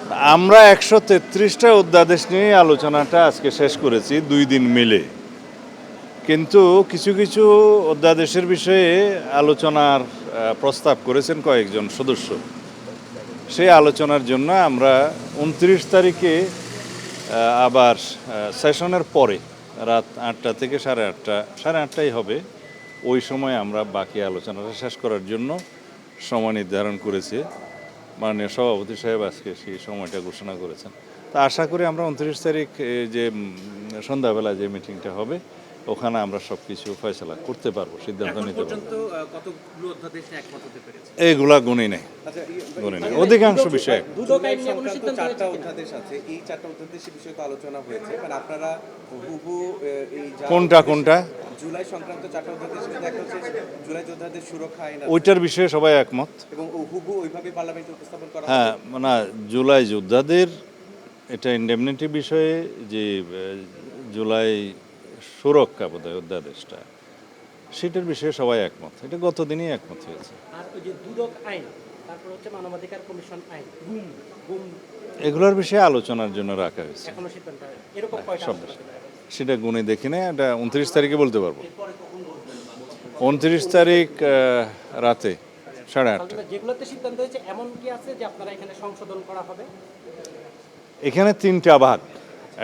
আমরা 133টা অধ্যাদেশ নিয়ে আলোচনাটা আজকে শেষ করেছি 2 দিন মিলে। কিন্তু কিছু কিছু অধ্যাদেশের বিষয়ে আলোচনার প্রস্তাব করেছেন কয়েকজন সদস্য। সেই আলোচনার জন্য আমরা 29 তারিখে আবার সেশনের পরে রাত 8টা থেকে 8:30, 8:30টাই হবে, ওই সময় আমরা বাকি আলোচনাটা শেষ করার জন্য সময় নির্ধারণ করেছি। মাননীয় সভাপতি সাহেব আজকে সেই সময়টা ঘোষণা করেছেন। তা আশা করি আমরা 29 তারিখ যে সন্ধ্যাবেলা যে মিটিংটা হবে ওখানে আমরা সব কিছু ফয়সলা করতে পারবো, সিদ্ধান্ত নিতে পারবো। এগুলা গুণই নেই, গুণই নেই, অধিকাংশ বিষয় চারটা অধ্যাদেশ আছে, এই চারটা অধ্যাদেশের বিষয়ে তো আলোচনা হয়েছে, মানে আপনারা হুবহু এই কোনটা কোনটা জুলাই সংক্রান্ত চারটা অধ্যাদেশ দেখা হচ্ছে, জুলাই যোদ্ধাদের সুরক্ষা আইন ওইটার বিষয়ে সবাই একমত এবং হুবহু ওইভাবে পার্লামেন্টে উপস্থাপন করা। হ্যাঁ, না, জুলাই যোদ্ধাদের এটা ইন্ডেমনিটি বিষয়ে যে জুলাই সুরক্ষা বোধহয় অধ্যাদেশটা, সেটার বিষয়ে সবাই একমত, এটা গত দিনই একমত হয়েছে। আর ওই যে দুদক আইন, তারপর হচ্ছে মানবাধিকার কমিশন আইন, গুম এগুলোর বিষয়ে আলোচনার জন্য রাখা হয়েছে। এখনো সিদ্ধান্ত এরকম কয়টা সব সেটা গুণে দেখি না, এটা 29 তারিখে বলতে পারবো। 29 তারিখ রাতে 8:30। যেগুলোতে সিদ্ধান্ত হয়েছে এমন কি আছে যে আপনারা এখানে সংশোধন করা হবে? এখানে 3টা ভাগ।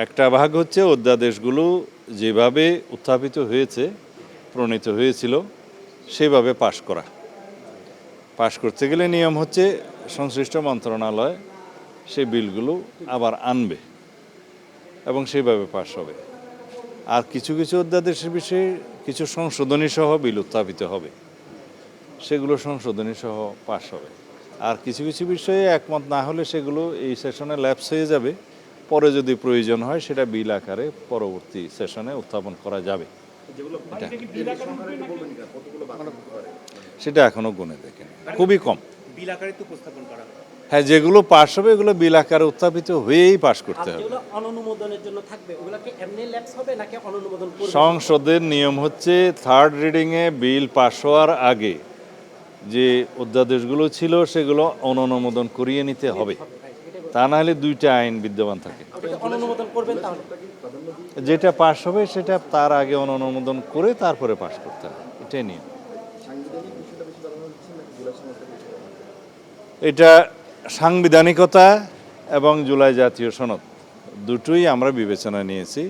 একটা ভাগ হচ্ছে অধ্যাদেশগুলো যেভাবে উত্থাপিত হয়েছে, প্রণীত হয়েছিল সেভাবে পাশ করা। পাশ করতে গেলে নিয়ম হচ্ছে সংশ্লিষ্ট মন্ত্রণালয় সেই বিলগুলো আবার আনবে এবং সেইভাবে পাশ হবে। আর কিছু কিছু অধ্যাদেশের বিষয়ে কিছু সংশোধনী সহ বিল উত্থাপিত হবে, সেগুলো সংশোধনী সহ পাশ হবে। আর কিছু কিছু বিষয়ে একমত না হলে সেগুলো এই সেশনে ল্যাপস হয়ে যাবে, পরে যদি প্রয়োজন হয় সেটা বিল আকারে পরবর্তী সেশনে উত্থাপন করা যাবে। সেটা এখনো গুণে দেখেনি, খুবই কম। বিল আকারে তো উপস্থাপন করা হবে। হ্যাঁ, যেগুলো পাশ হবে এগুলো বিল আকারে উত্থাপিত হয়েই পাশ করতে হবে। যেগুলো অনুমোদনের জন্য থাকবে ওগুলো কি এমনি ল্যাপস হবে নাকি অনুমোদন করবে? সংসদের নিয়ম হচ্ছে 3rd রিডিংয়ে বিল পাশ হওয়ার আগে যে অধ্যাদেশগুলো ছিল সেগুলো অনুমোদন করিয়ে নিতে হবে, তা না হলে 2টা আইন বিদ্যমান থাকে। অনুমোদন করবেন তাহলে? যেটা পাশ হবে সেটা তার আগে অনুমোদন করে তারপরে পাশ করতে হবে, এটাই নিয়ম। এটা সাংবিধানিকতা এবং জুলাই জাতীয় সনদ দুটোই আমরা বিবেচনায় নিয়েছি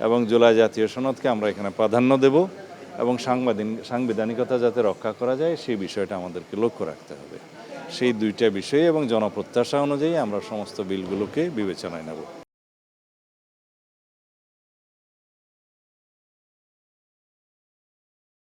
এবং জুলাই জাতীয় সনদকে আমরা এখানে প্রাধান্য দেব এবং সাংবিধানিকতা যাতে রক্ষা করা যায় সেই বিষয়টা আমাদেরকে লক্ষ্য রাখতে হবে। সেই 2টা বিষয়ে এবং জনপ্রত্যাশা অনুযায়ী আমরা সমস্ত বিলগুলোকে বিবেচনায় নেব।